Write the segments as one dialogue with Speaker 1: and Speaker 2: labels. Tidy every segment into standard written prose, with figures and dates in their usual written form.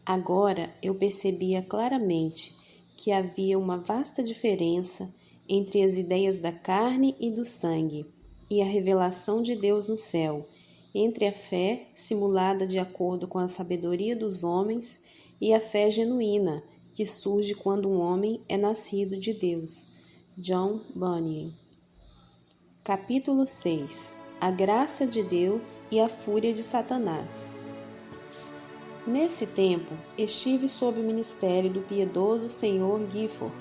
Speaker 1: Agora eu percebia claramente que havia uma vasta diferença entre as ideias da carne e do sangue e a revelação de Deus no céu, entre a fé simulada de acordo com a sabedoria dos homens e a fé genuína que surge quando um homem é nascido de Deus. John Bunyan. Capítulo 6. A graça de Deus e a fúria de Satanás. Nesse tempo, estive sob o ministério do piedoso Sr. Gifford,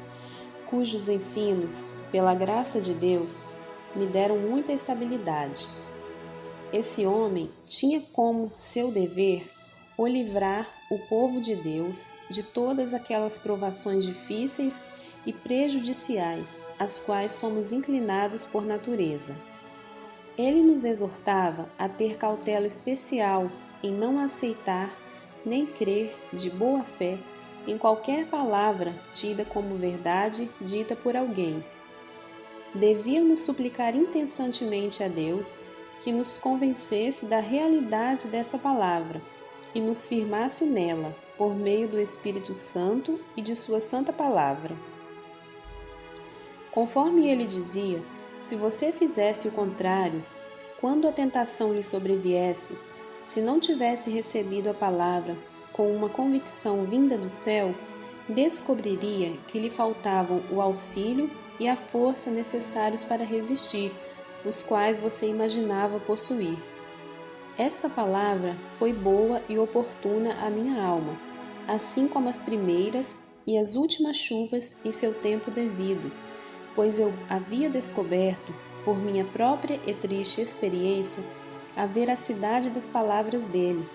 Speaker 1: cujos ensinos, pela graça de Deus, me deram muita estabilidade. Esse homem tinha como seu dever o livrar o povo de Deus de todas aquelas provações difíceis e prejudiciais às quais somos inclinados por natureza. Ele nos exortava a ter cautela especial em não aceitar nem crer de boa fé em qualquer palavra tida como verdade dita por alguém. Devíamos suplicar incessantemente a Deus que nos convencesse da realidade dessa palavra e nos firmasse nela, por meio do Espírito Santo e de sua santa palavra. Conforme ele dizia, se você fizesse o contrário, quando a tentação lhe sobreviesse, se não tivesse recebido a palavra com uma convicção vinda do céu, descobriria que lhe faltavam o auxílio e a força necessários para resistir, os quais você imaginava possuir. Esta palavra foi boa e oportuna à minha alma, assim como as primeiras e as últimas chuvas em seu tempo devido, pois eu havia descoberto, por minha própria e triste experiência, a veracidade das palavras dele.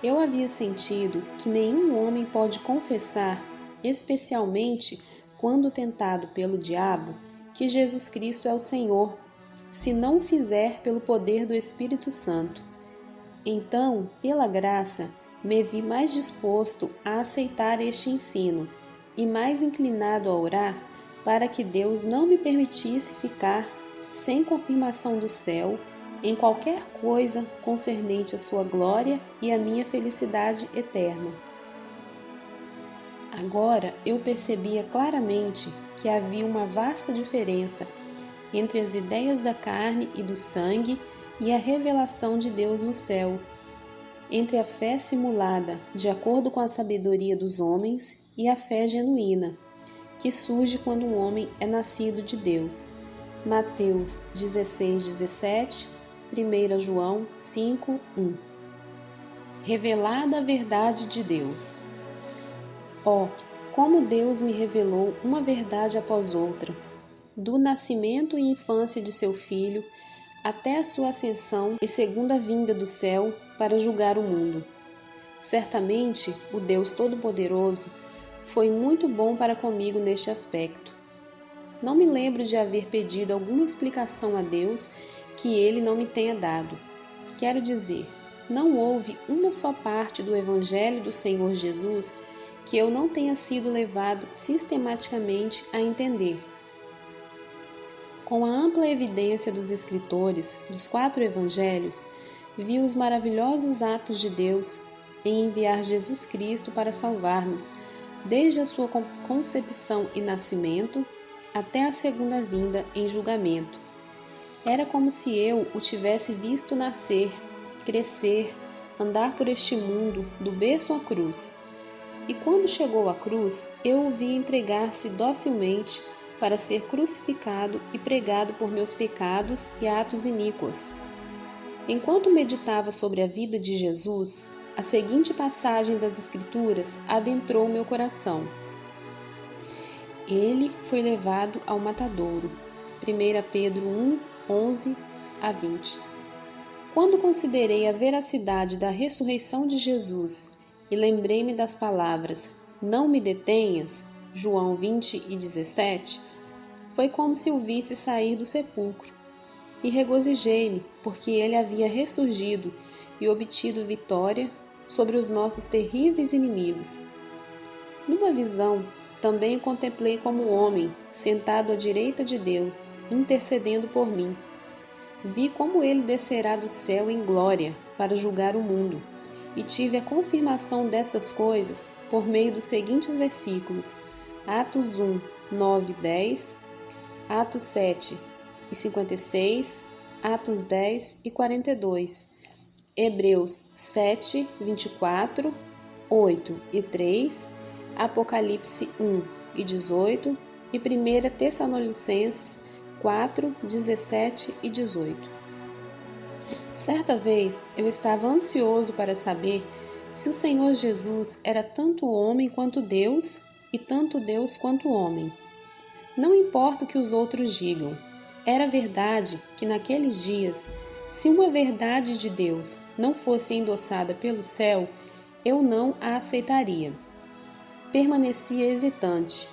Speaker 1: Eu havia sentido que nenhum homem pode confessar, especialmente quando tentado pelo diabo, que Jesus Cristo é o Senhor, se não o fizer pelo poder do Espírito Santo. Então, pela graça, me vi mais disposto a aceitar este ensino e mais inclinado a orar para que Deus não me permitisse ficar sem confirmação do céu em qualquer coisa concernente à sua glória e à minha felicidade eterna. Agora eu percebia claramente que havia uma vasta diferença entre as ideias da carne e do sangue e a revelação de Deus no céu, entre a fé simulada de acordo com a sabedoria dos homens e a fé genuína, que surge quando um homem é nascido de Deus. Mateus 16:17, 1 João 5:1. Revelada a verdade de Deus. Oh, como Deus me revelou uma verdade após outra, do nascimento e infância de seu Filho até a sua ascensão e segunda vinda do céu para julgar o mundo. Certamente, o Deus Todo-Poderoso foi muito bom para comigo neste aspecto. Não me lembro de haver pedido alguma explicação a Deus que Ele não me tenha dado. Quero dizer, não houve uma só parte do Evangelho do Senhor Jesus que eu não tenha sido levado sistematicamente a entender. Com a ampla evidência dos escritores dos 4 evangelhos, vi os maravilhosos atos de Deus em enviar Jesus Cristo para salvar-nos, desde a sua concepção e nascimento até a segunda vinda em julgamento. Era como se eu o tivesse visto nascer, crescer, andar por este mundo, do berço à cruz. E quando chegou à cruz, eu o vi entregar-se docilmente para ser crucificado e pregado por meus pecados e atos iníquos. Enquanto meditava sobre a vida de Jesus, a seguinte passagem das Escrituras adentrou meu coração. Ele foi levado ao matadouro. 1 Pedro 1, 11-20. Quando considerei a veracidade da ressurreição de Jesus e lembrei-me das palavras "Não me detenhas", João 20:17, foi como se o visse sair do sepulcro. E regozijei-me, porque ele havia ressurgido e obtido vitória sobre os nossos terríveis inimigos. Numa visão, também o contemplei como homem, sentado à direita de Deus, intercedendo por mim. Vi como ele descerá do céu em glória para julgar o mundo, e tive a confirmação destas coisas por meio dos seguintes versículos: Atos 1, 9 e 10, Atos 7 e 56, Atos 10 e 42, Hebreus 7, 24, 8 e 3, Apocalipse 1 e 18 e 1 Tessalonicenses 4, 17 e 18. Certa vez eu estava ansioso para saber se o Senhor Jesus era tanto homem quanto Deus e tanto Deus quanto homem. Não importa o que os outros digam, era verdade que naqueles dias, se uma verdade de Deus não fosse endossada pelo céu, eu não a aceitaria. Permanecia hesitante.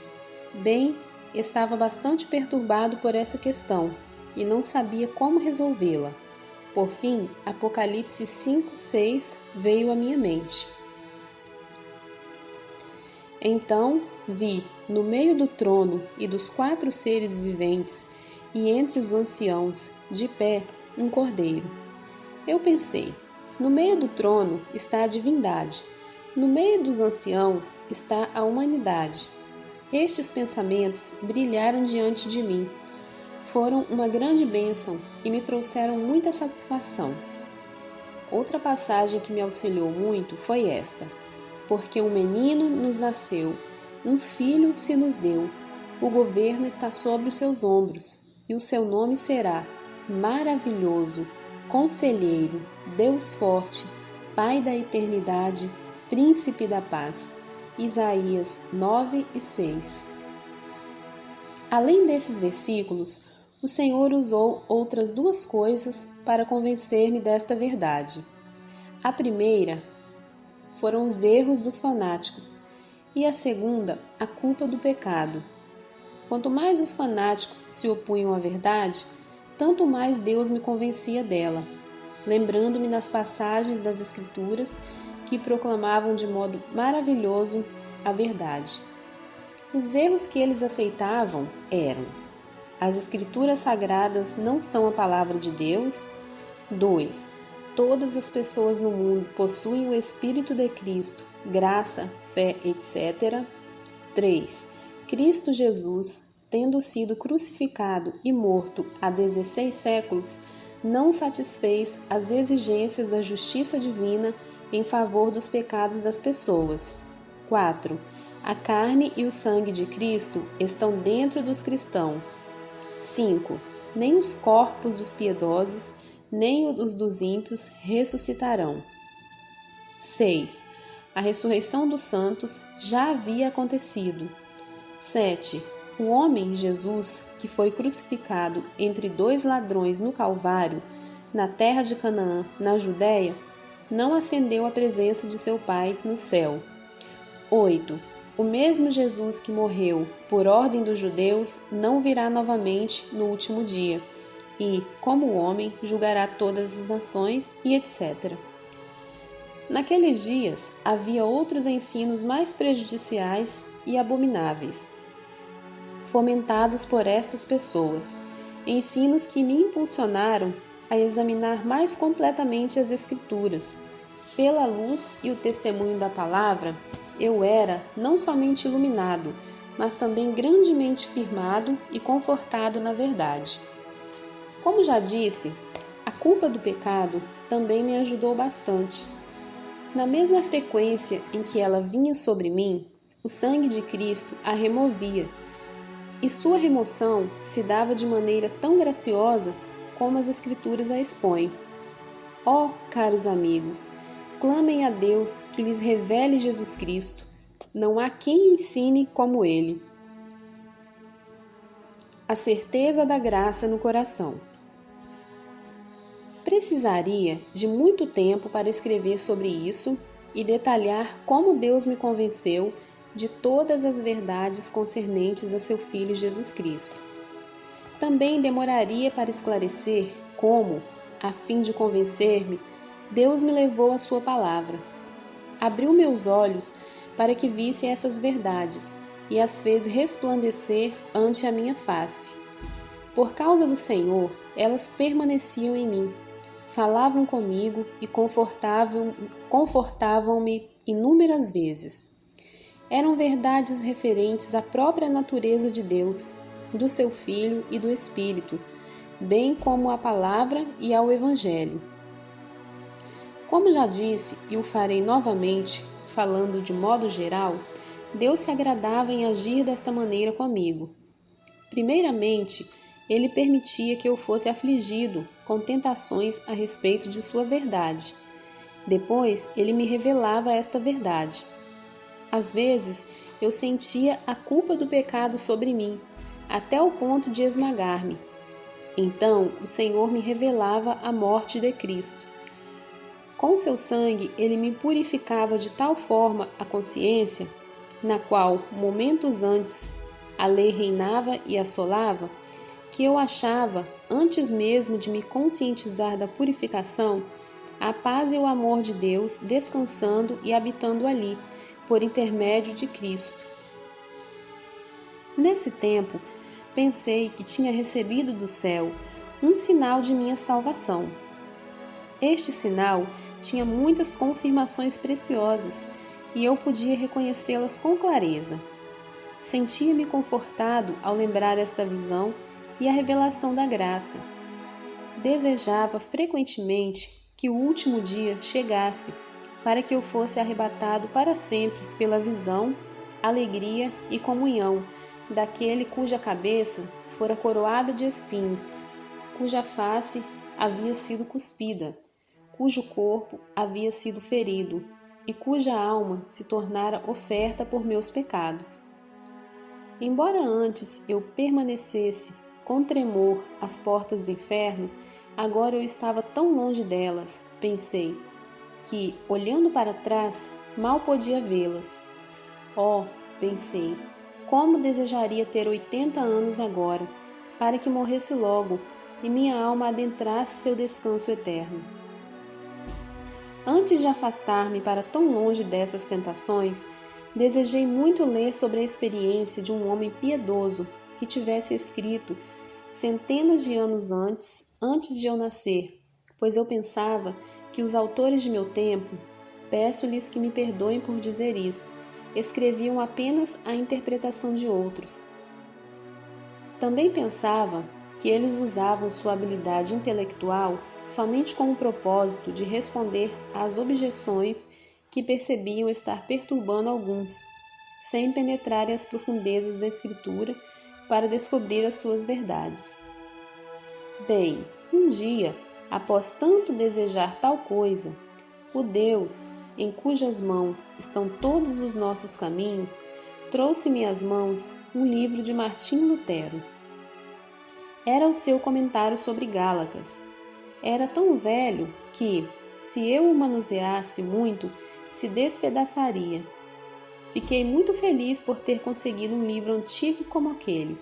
Speaker 1: Bem, estava bastante perturbado por essa questão e não sabia como resolvê-la. Por fim, Apocalipse 5:6 veio à minha mente. Então vi, no meio do trono e dos 4 seres viventes, e entre os anciãos, de pé, um cordeiro. Eu pensei, no meio do trono está a divindade, no meio dos anciãos está a humanidade. Estes pensamentos brilharam diante de mim. Foram uma grande bênção e me trouxeram muita satisfação. Outra passagem que me auxiliou muito foi esta: porque um menino nos nasceu, um filho se nos deu, o governo está sobre os seus ombros, e o seu nome será Maravilhoso, Conselheiro, Deus Forte, Pai da Eternidade, Príncipe da Paz. Isaías 9 e 6. Além desses versículos, o Senhor usou outras 2 coisas para convencer-me desta verdade. A primeira foram os erros dos fanáticos e a segunda, a culpa do pecado. Quanto mais os fanáticos se opunham à verdade, tanto mais Deus me convencia dela, lembrando-me nas passagens das Escrituras que proclamavam de modo maravilhoso a verdade. Os erros que eles aceitavam eram: as Escrituras Sagradas não são a palavra de Deus. 2. Todas as pessoas no mundo possuem o Espírito de Cristo, graça, fé, etc. 3. Cristo Jesus, tendo sido crucificado e morto há 16 séculos, não satisfez as exigências da justiça divina em favor dos pecados das pessoas. 4. A carne e o sangue de Cristo estão dentro dos cristãos. 5. Nem os corpos dos piedosos, nem os dos ímpios ressuscitarão. 6. A ressurreição dos santos já havia acontecido. 7. O homem Jesus, que foi crucificado entre 2 ladrões no Calvário, na terra de Canaã, na Judéia, não ascendeu à presença de seu Pai no céu. 8. O mesmo Jesus que morreu por ordem dos judeus não virá novamente no último dia e, como homem, julgará todas as nações e etc. Naqueles dias havia outros ensinos mais prejudiciais e abomináveis, fomentados por estas pessoas, ensinos que me impulsionaram a examinar mais completamente as Escrituras. Pela luz e o testemunho da palavra, eu era não somente iluminado, mas também grandemente firmado e confortado na verdade. Como já disse, a culpa do pecado também me ajudou bastante. Na mesma frequência em que ela vinha sobre mim, o sangue de Cristo a removia, e sua remoção se dava de maneira tão graciosa como as Escrituras a expõem. Ó, caros amigos, clamem a Deus que lhes revele Jesus Cristo. Não há quem ensine como Ele. A certeza da graça no coração. Precisaria de muito tempo para escrever sobre isso e detalhar como Deus me convenceu de todas as verdades concernentes a seu Filho Jesus Cristo. Também demoraria para esclarecer como, a fim de convencer-me, Deus me levou à sua palavra. Abriu meus olhos para que visse essas verdades e as fez resplandecer ante a minha face. Por causa do Senhor, elas permaneciam em mim. falavam comigo e confortavam-me inúmeras vezes. Eram verdades referentes à própria natureza de Deus, do seu Filho e do Espírito, bem como à palavra e ao Evangelho. Como já disse, e o farei novamente, falando de modo geral, Deus se agradava em agir desta maneira comigo. Primeiramente, Ele permitia que eu fosse afligido com tentações a respeito de sua verdade. Depois, Ele me revelava esta verdade. Às vezes, eu sentia a culpa do pecado sobre mim, até o ponto de esmagar-me. Então, o Senhor me revelava a morte de Cristo. Com seu sangue, Ele me purificava de tal forma a consciência, na qual, momentos antes, a lei reinava e assolava, que eu achava, antes mesmo de me conscientizar da purificação, a paz e o amor de Deus descansando e habitando ali, por intermédio de Cristo. Nesse tempo, pensei que tinha recebido do céu um sinal de minha salvação. Este sinal tinha muitas confirmações preciosas e eu podia reconhecê-las com clareza. Sentia-me confortado ao lembrar esta visão e a revelação da graça. Desejava frequentemente que o último dia chegasse, para que eu fosse arrebatado para sempre pela visão, alegria e comunhão daquele cuja cabeça fora coroada de espinhos, cuja face havia sido cuspida, cujo corpo havia sido ferido e cuja alma se tornara oferta por meus pecados. Embora antes eu permanecesse com tremor às portas do inferno, agora eu estava tão longe delas, pensei, que, olhando para trás, mal podia vê-las. Oh, pensei, como desejaria ter 80 anos agora, para que morresse logo e minha alma adentrasse seu descanso eterno. Antes de afastar-me para tão longe dessas tentações, desejei muito ler sobre a experiência de um homem piedoso que tivesse escrito centenas de anos antes de eu nascer, pois eu pensava que os autores de meu tempo, peço-lhes que me perdoem por dizer isto, escreviam apenas a interpretação de outros. Também pensava que eles usavam sua habilidade intelectual somente com o propósito de responder às objeções que percebiam estar perturbando alguns, sem penetrarem as profundezas da Escritura para descobrir as suas verdades. Bem, um dia, após tanto desejar tal coisa, o Deus, em cujas mãos estão todos os nossos caminhos, trouxe-me às mãos um livro de Martinho Lutero. Era o seu comentário sobre Gálatas. Era tão velho que, se eu o manuseasse muito, se despedaçaria. Fiquei muito feliz por ter conseguido um livro antigo como aquele.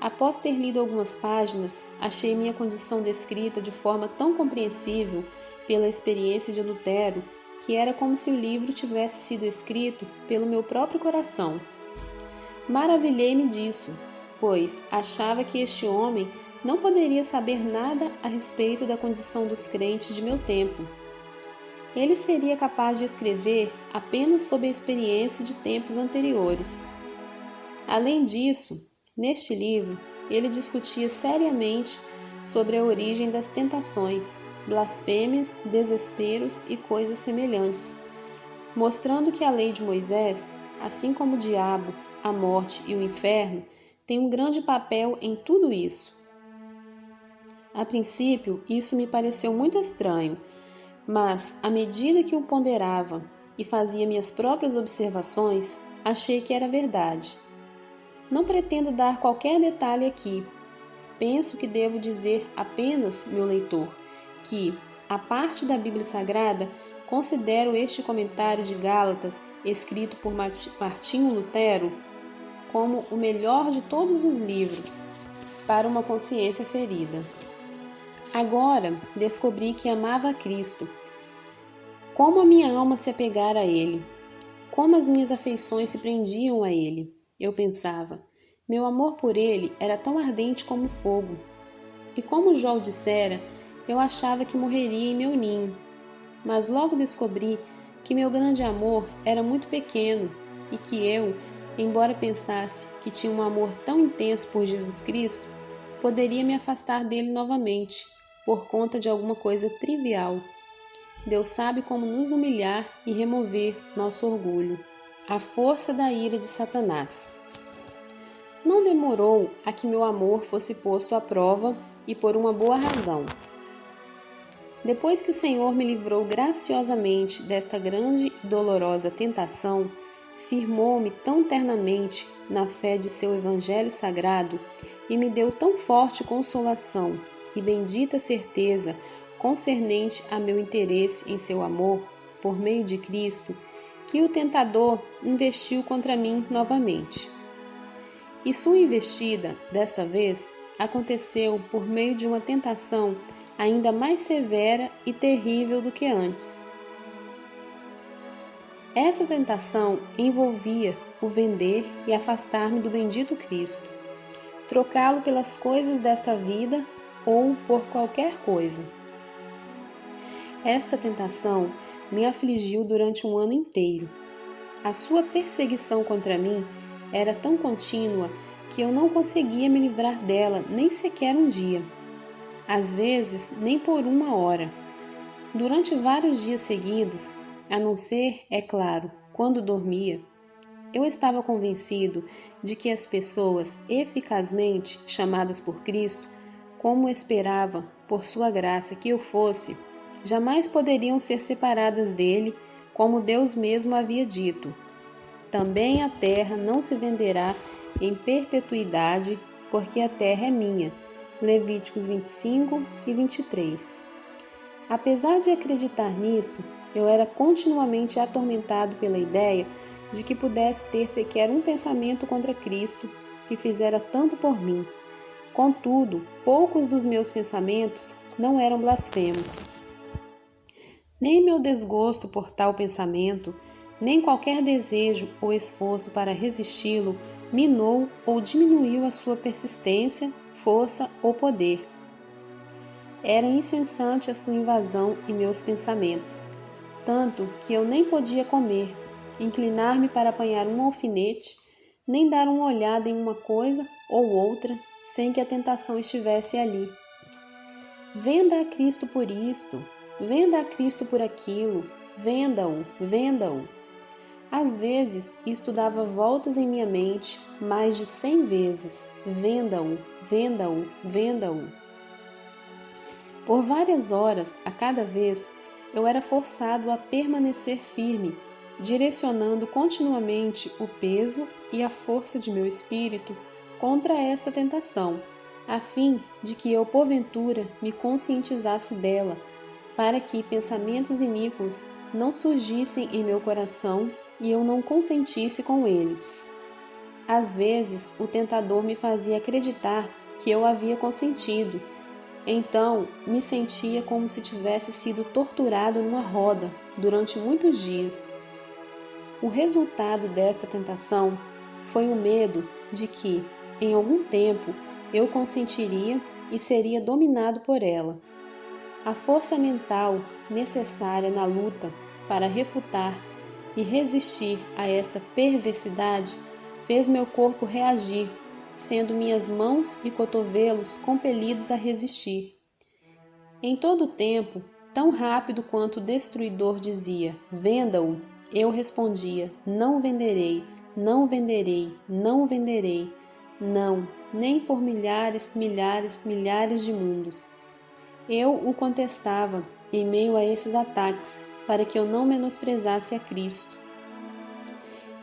Speaker 1: Após ter lido algumas páginas, achei minha condição descrita de forma tão compreensível pela experiência de Lutero que era como se o livro tivesse sido escrito pelo meu próprio coração. Maravilhei-me disso, pois achava que este homem não poderia saber nada a respeito da condição dos crentes de meu tempo. Ele seria capaz de escrever apenas sob a experiência de tempos anteriores. Além disso, neste livro, ele discutia seriamente sobre a origem das tentações, blasfêmias, desesperos e coisas semelhantes, mostrando que a lei de Moisés, assim como o diabo, a morte e o inferno, tem um grande papel em tudo isso. A princípio, isso me pareceu muito estranho, mas, à medida que o ponderava e fazia minhas próprias observações, achei que era verdade. Não pretendo dar qualquer detalhe aqui. Penso que devo dizer apenas, meu leitor, que, à parte da Bíblia Sagrada, considero este comentário de Gálatas, escrito por Martinho Lutero, como o melhor de todos os livros para uma consciência ferida. Agora descobri que amava a Cristo. Como a minha alma se apegara a Ele, como as minhas afeições se prendiam a Ele, eu pensava. Meu amor por Ele era tão ardente como fogo. E como Jó dissera, eu achava que morreria em meu ninho, mas logo descobri que meu grande amor era muito pequeno e que eu, embora pensasse que tinha um amor tão intenso por Jesus Cristo, poderia me afastar dele novamente, por conta de alguma coisa trivial. Deus sabe como nos humilhar e remover nosso orgulho. A força da ira de Satanás. Não demorou a que meu amor fosse posto à prova e por uma boa razão. Depois que o Senhor me livrou graciosamente desta grande e dolorosa tentação, firmou-me tão ternamente na fé de seu Evangelho sagrado e me deu tão forte consolação e bendita certeza concernente a meu interesse em seu amor, por meio de Cristo, que o tentador investiu contra mim novamente. E sua investida, desta vez, aconteceu por meio de uma tentação ainda mais severa e terrível do que antes. Essa tentação envolvia o vender e afastar-me do bendito Cristo, trocá-lo pelas coisas desta vida ou por qualquer coisa. Esta tentação me afligiu durante um ano inteiro. A sua perseguição contra mim era tão contínua que eu não conseguia me livrar dela nem sequer um dia. Às vezes, nem por uma hora. Durante vários dias seguidos, a não ser, é claro, quando dormia, eu estava convencido de que as pessoas eficazmente chamadas por Cristo, como esperava, por sua graça, que eu fosse, jamais poderiam ser separadas dele, como Deus mesmo havia dito. Também a terra não se venderá em perpetuidade, porque a terra é minha. Levíticos 25 e 23. Apesar de acreditar nisso, eu era continuamente atormentado pela ideia de que pudesse ter sequer um pensamento contra Cristo, que fizera tanto por mim. Contudo, poucos dos meus pensamentos não eram blasfemos. Nem meu desgosto por tal pensamento, nem qualquer desejo ou esforço para resisti-lo minou ou diminuiu a sua persistência, força ou poder. Era incessante a sua invasão em meus pensamentos, tanto que eu nem podia comer, inclinar-me para apanhar um alfinete, nem dar uma olhada em uma coisa ou outra, sem que a tentação estivesse ali. Venda a Cristo por isto, venda a Cristo por aquilo, venda-o, venda-o. Às vezes, isto dava voltas em minha mente mais de 100 vezes. Venda-o, venda-o, venda-o. Por várias horas, a cada vez, eu era forçado a permanecer firme, direcionando continuamente o peso e a força de meu espírito contra esta tentação, a fim de que eu, porventura, me conscientizasse dela, para que pensamentos iníquos não surgissem em meu coração e eu não consentisse com eles. Às vezes, o tentador me fazia acreditar que eu havia consentido. Então, me sentia como se tivesse sido torturado numa roda durante muitos dias. O resultado desta tentação foi o medo de que, em algum tempo, eu consentiria e seria dominado por ela. A força mental necessária na luta para refutar e resistir a esta perversidade fez meu corpo reagir, sendo minhas mãos e cotovelos compelidos a resistir. Em todo o tempo, tão rápido quanto o destruidor dizia, venda-o, eu respondia, não venderei, não venderei, não venderei, não, nem por milhares, milhares, milhares de mundos. Eu o contestava em meio a esses ataques, para que eu não menosprezasse a Cristo.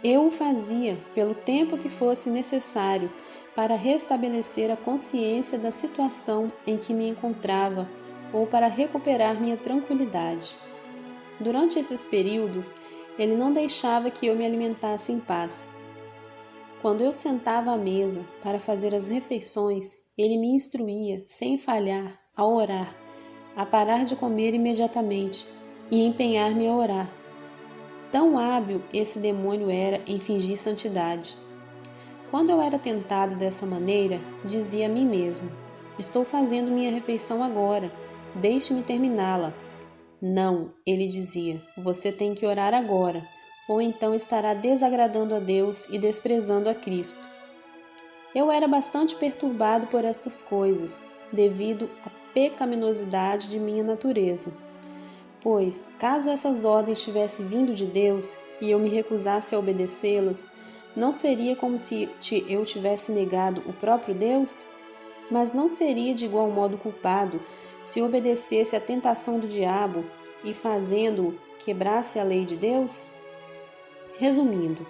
Speaker 1: Eu o fazia pelo tempo que fosse necessário para restabelecer a consciência da situação em que me encontrava ou para recuperar minha tranquilidade. Durante esses períodos, ele não deixava que eu me alimentasse em paz. Quando eu sentava à mesa para fazer as refeições, ele me instruía, sem falhar, a orar, a parar de comer imediatamente e empenhar-me a orar. Tão hábil esse demônio era em fingir santidade. Quando eu era tentado dessa maneira, dizia a mim mesmo, estou fazendo minha refeição agora, deixe-me terminá-la. Não, ele dizia, você tem que orar agora, ou então estará desagradando a Deus e desprezando a Cristo. Eu era bastante perturbado por estas coisas, devido à pecaminosidade de minha natureza. Pois, caso essas ordens tivessem vindo de Deus e eu me recusasse a obedecê-las, não seria como se eu tivesse negado o próprio Deus? Mas não seria de igual modo culpado se obedecesse à tentação do diabo e, fazendo-o, quebrasse a lei de Deus? Resumindo,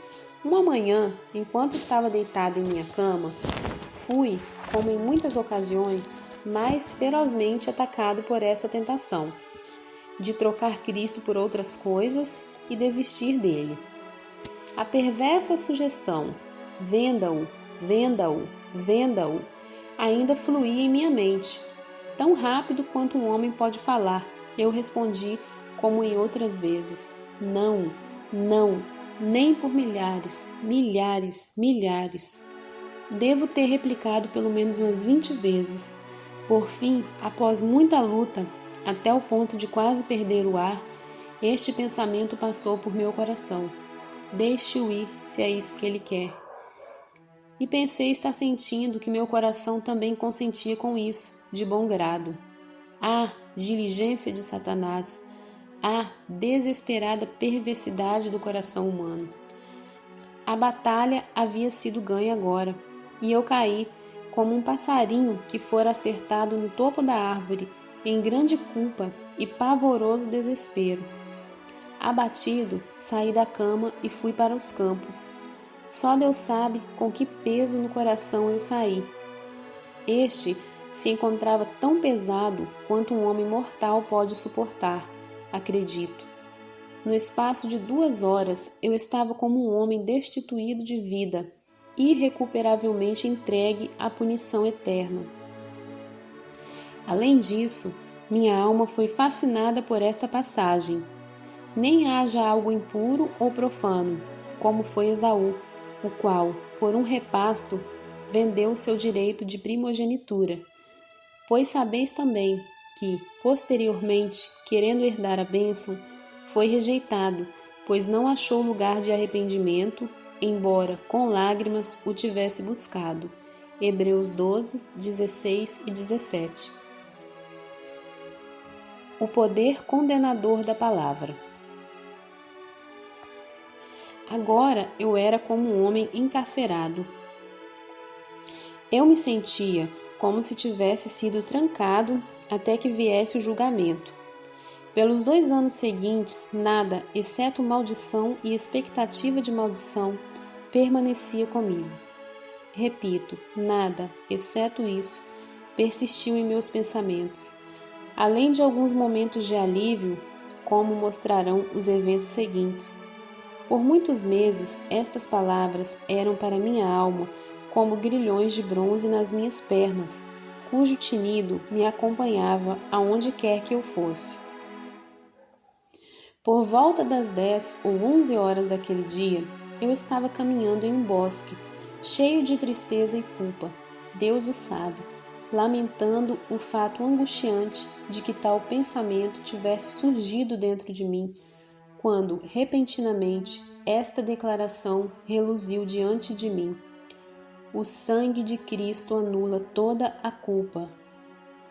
Speaker 1: uma manhã, enquanto estava deitado em minha cama, fui, como em muitas ocasiões, mais ferozmente atacado por essa tentação, de trocar Cristo por outras coisas e desistir dele. A perversa sugestão, venda-o, venda-o, venda-o, ainda fluía em minha mente. Tão rápido quanto um homem pode falar, eu respondi como em outras vezes, não, não, nem por milhares, milhares, milhares. Devo ter replicado pelo menos umas 20 vezes. Por fim, após muita luta, até o ponto de quase perder o ar, este pensamento passou por meu coração. Deixe-o ir, se é isso que ele quer. E pensei estar sentindo que meu coração também consentia com isso, de bom grado. Ah, diligência de Satanás! Ah, desesperada perversidade do coração humano! A batalha havia sido ganha agora, e eu caí, como um passarinho que fora acertado no topo da árvore, em grande culpa e pavoroso desespero. Abatido, saí da cama e fui para os campos. Só Deus sabe com que peso no coração eu saí. Este se encontrava tão pesado quanto um homem mortal pode suportar, acredito. No espaço de 2 horas, eu estava como um homem destituído de vida, irrecuperavelmente entregue à punição eterna. Além disso, minha alma foi fascinada por esta passagem. Nem haja algo impuro ou profano, como foi Esaú, o qual, por um repasto, vendeu o seu direito de primogenitura. Pois sabeis também que, posteriormente, querendo herdar a bênção, foi rejeitado, pois não achou lugar de arrependimento, embora com lágrimas o tivesse buscado. Hebreus 12, 16 e 17. O poder condenador da palavra. Agora eu era como um homem encarcerado. Eu me sentia como se tivesse sido trancado até que viesse o julgamento. Pelos 2 anos seguintes, nada, exceto maldição e expectativa de maldição, permanecia comigo. Repito, nada, exceto isso, persistiu em meus pensamentos, além de alguns momentos de alívio, como mostrarão os eventos seguintes. Por muitos meses, estas palavras eram para minha alma como grilhões de bronze nas minhas pernas, cujo tinido me acompanhava aonde quer que eu fosse. Por volta das 10 ou 11 horas daquele dia, eu estava caminhando em um bosque, cheio de tristeza e culpa, Deus o sabe, lamentando o fato angustiante de que tal pensamento tivesse surgido dentro de mim, quando, repentinamente, esta declaração reluziu diante de mim. O sangue de Cristo anula toda a culpa.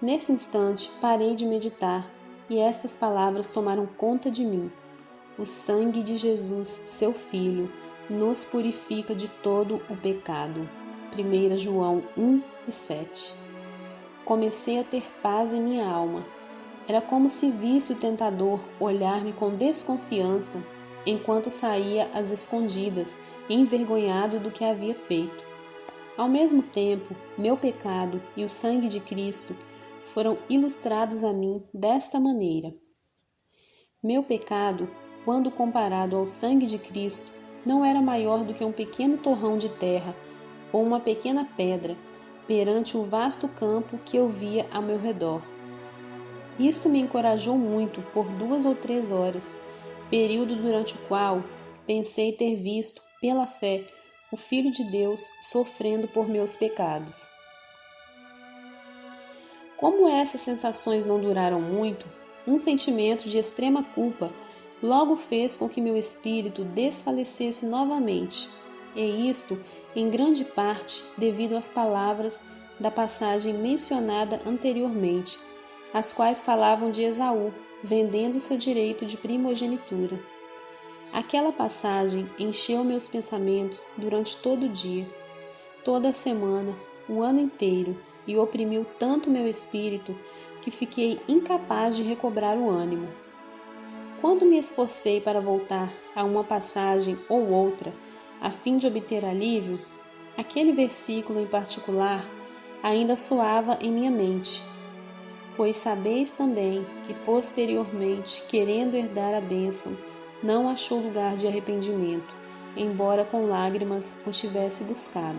Speaker 1: Nesse instante, parei de meditar e estas palavras tomaram conta de mim. O sangue de Jesus, seu Filho, nos purifica de todo o pecado. 1 João 1 e 7. Comecei a ter paz em minha alma. Era como se visse o tentador olhar-me com desconfiança enquanto saía às escondidas, envergonhado do que havia feito. Ao mesmo tempo, meu pecado e o sangue de Cristo foram ilustrados a mim desta maneira. Meu pecado, quando comparado ao sangue de Cristo, não era maior do que um pequeno torrão de terra ou uma pequena pedra perante o vasto campo que eu via ao meu redor. Isto me encorajou muito por 2 ou 3 horas, período durante o qual pensei ter visto, pela fé, o Filho de Deus sofrendo por meus pecados. Como essas sensações não duraram muito, um sentimento de extrema culpa logo fez com que meu espírito desfalecesse novamente, e isto, em grande parte, devido às palavras da passagem mencionada anteriormente, as quais falavam de Esaú, vendendo seu direito de primogenitura. Aquela passagem encheu meus pensamentos durante todo o dia, toda a semana, o ano inteiro, e oprimiu tanto meu espírito que fiquei incapaz de recobrar o ânimo. Quando me esforcei para voltar a uma passagem ou outra, a fim de obter alívio, aquele versículo em particular ainda soava em minha mente. Pois sabeis também que posteriormente, querendo herdar a bênção, não achou lugar de arrependimento, embora com lágrimas o tivesse buscado.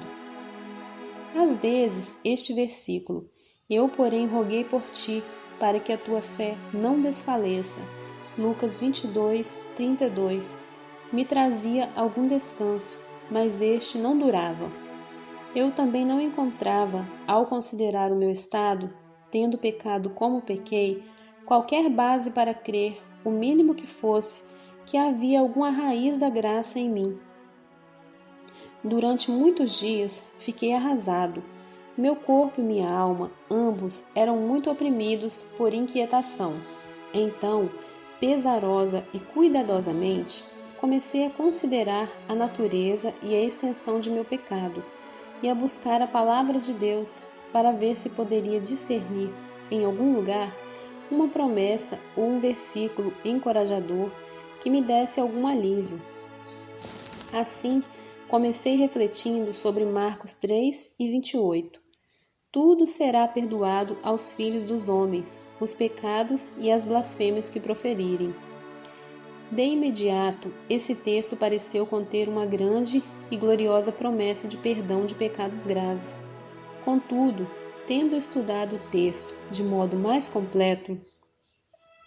Speaker 1: Às vezes, este versículo, eu, porém, roguei por ti, para que a tua fé não desfaleça, Lucas 22, 32, me trazia algum descanso, mas este não durava. Eu também não encontrava, ao considerar o meu estado, tendo pecado como pequei, qualquer base para crer, o mínimo que fosse, que havia alguma raiz da graça em mim. Durante muitos dias fiquei arrasado. Meu corpo e minha alma, ambos, eram muito oprimidos por inquietação. Então, pesarosa e cuidadosamente, comecei a considerar a natureza e a extensão de meu pecado e a buscar a palavra de Deus para ver se poderia discernir, em algum lugar, uma promessa ou um versículo encorajador que me desse algum alívio. Assim, comecei refletindo sobre Marcos 3 e 28. Tudo será perdoado aos filhos dos homens, os pecados e as blasfêmias que proferirem. De imediato, esse texto pareceu conter uma grande e gloriosa promessa de perdão de pecados graves. Contudo, tendo estudado o texto de modo mais completo,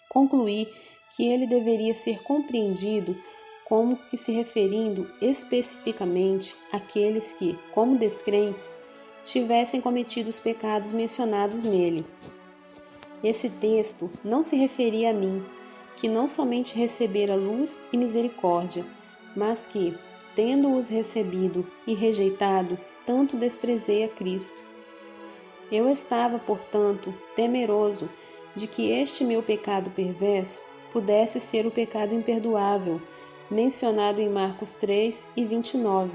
Speaker 1: concluí que ele deveria ser compreendido como que se referindo especificamente àqueles que, como descrentes, tivessem cometido os pecados mencionados nele. Esse texto não se referia a mim, que não somente recebera luz e misericórdia, mas que, tendo-os recebido e rejeitado, tanto desprezei a Cristo. Eu estava, portanto, temeroso de que este meu pecado perverso pudesse ser o pecado imperdoável, mencionado em Marcos 3 e 29.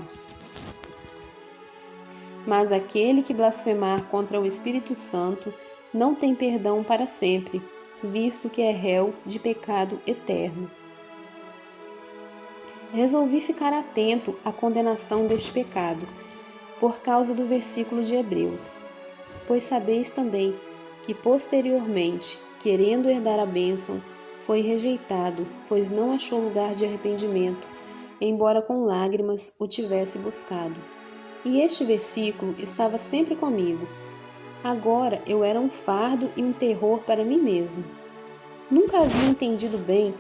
Speaker 1: Mas aquele que blasfemar contra o Espírito Santo não tem perdão para sempre, visto que é réu de pecado eterno. Resolvi ficar atento à condenação deste pecado, por causa do versículo de Hebreus. Pois sabeis também que posteriormente, querendo herdar a bênção, foi rejeitado, pois não achou lugar de arrependimento, embora com lágrimas o tivesse buscado. E este versículo estava sempre comigo. Agora eu era um fardo e um terror para mim mesmo. Nunca havia entendido bem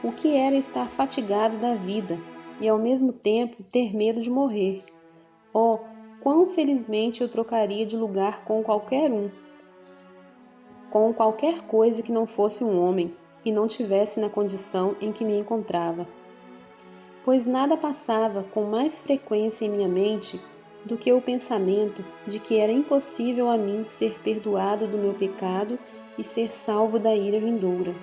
Speaker 1: o que era estar fatigado da vida e ao mesmo tempo ter medo de morrer. Oh, quão felizmente eu trocaria de lugar com qualquer coisa que não fosse um homem e não tivesse na condição em que me encontrava. Pois nada passava com mais frequência em minha mente do que o pensamento de que era impossível a mim ser perdoado do meu pecado e ser salvo da ira vindoura.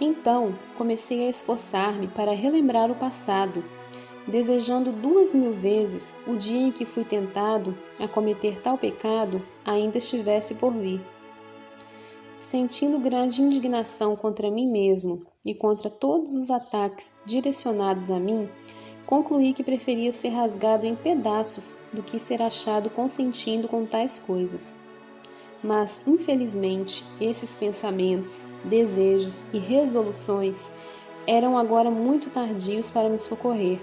Speaker 1: Então, comecei a esforçar-me para relembrar o passado, desejando 2000 vezes o dia em que fui tentado a cometer tal pecado ainda estivesse por vir. Sentindo grande indignação contra mim mesmo e contra todos os ataques direcionados a mim, concluí que preferia ser rasgado em pedaços do que ser achado consentindo com tais coisas. Mas, infelizmente, esses pensamentos, desejos e resoluções eram agora muito tardios para me socorrer.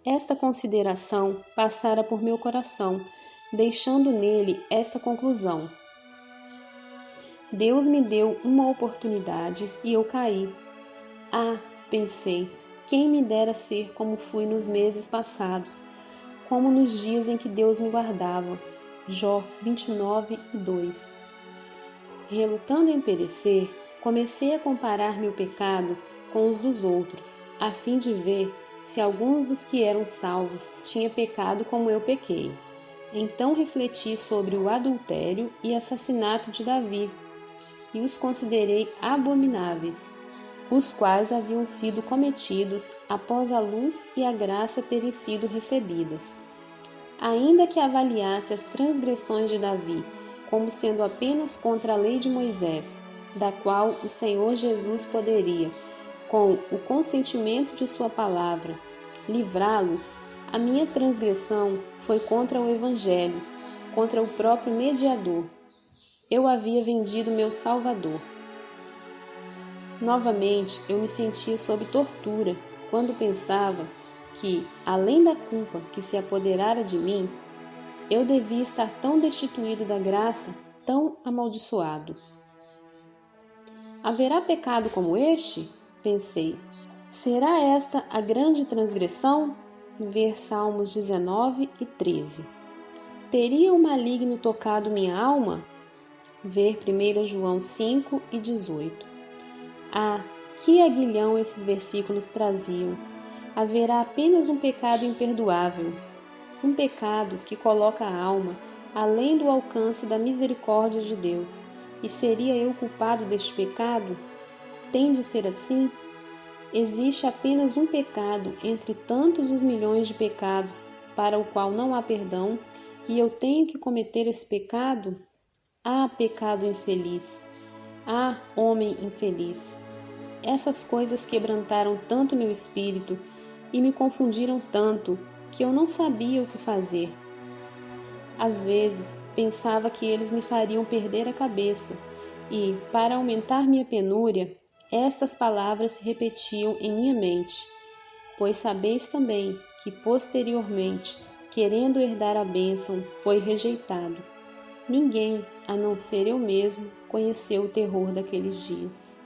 Speaker 1: Esta consideração passara por meu coração, deixando nele esta conclusão. Deus me deu uma oportunidade e eu caí. Ah, pensei, quem me dera ser como fui nos meses passados, como nos dias em que Deus me guardava. Jó 29:2. Relutando em perecer, comecei a comparar meu pecado com os dos outros, a fim de ver se alguns dos que eram salvos tinha pecado como eu pequei. Então refleti sobre o adultério e assassinato de Davi, e os considerei abomináveis, os quais haviam sido cometidos após a luz e a graça terem sido recebidas. Ainda que avaliasse as transgressões de Davi como sendo apenas contra a lei de Moisés, da qual o Senhor Jesus poderia, com o consentimento de sua palavra, livrá-lo, a minha transgressão foi contra o Evangelho, contra o próprio mediador. Eu havia vendido meu Salvador. Novamente, eu me sentia sob tortura quando pensava que, além da culpa que se apoderara de mim, eu devia estar tão destituído da graça, tão amaldiçoado. Haverá pecado como este? Pensei. Será esta a grande transgressão? Ver Salmos 19 e 13. Teria o maligno tocado minha alma? Ver 1 João 5 e 18. Ah, que aguilhão esses versículos traziam! Haverá apenas um pecado imperdoável, um pecado que coloca a alma além do alcance da misericórdia de Deus. E seria eu culpado deste pecado? Tem de ser assim? Existe apenas um pecado entre tantos os milhões de pecados para o qual não há perdão, e eu tenho que cometer esse pecado? Ah, pecado infeliz! Ah, homem infeliz! Essas coisas quebrantaram tanto meu espírito e me confundiram tanto que eu não sabia o que fazer. Às vezes, pensava que eles me fariam perder a cabeça e, para aumentar minha penúria, estas palavras se repetiam em minha mente. Pois sabeis também que, posteriormente, querendo herdar a bênção, foi rejeitado. Ninguém, a não ser eu mesmo, conheceu o terror daqueles dias.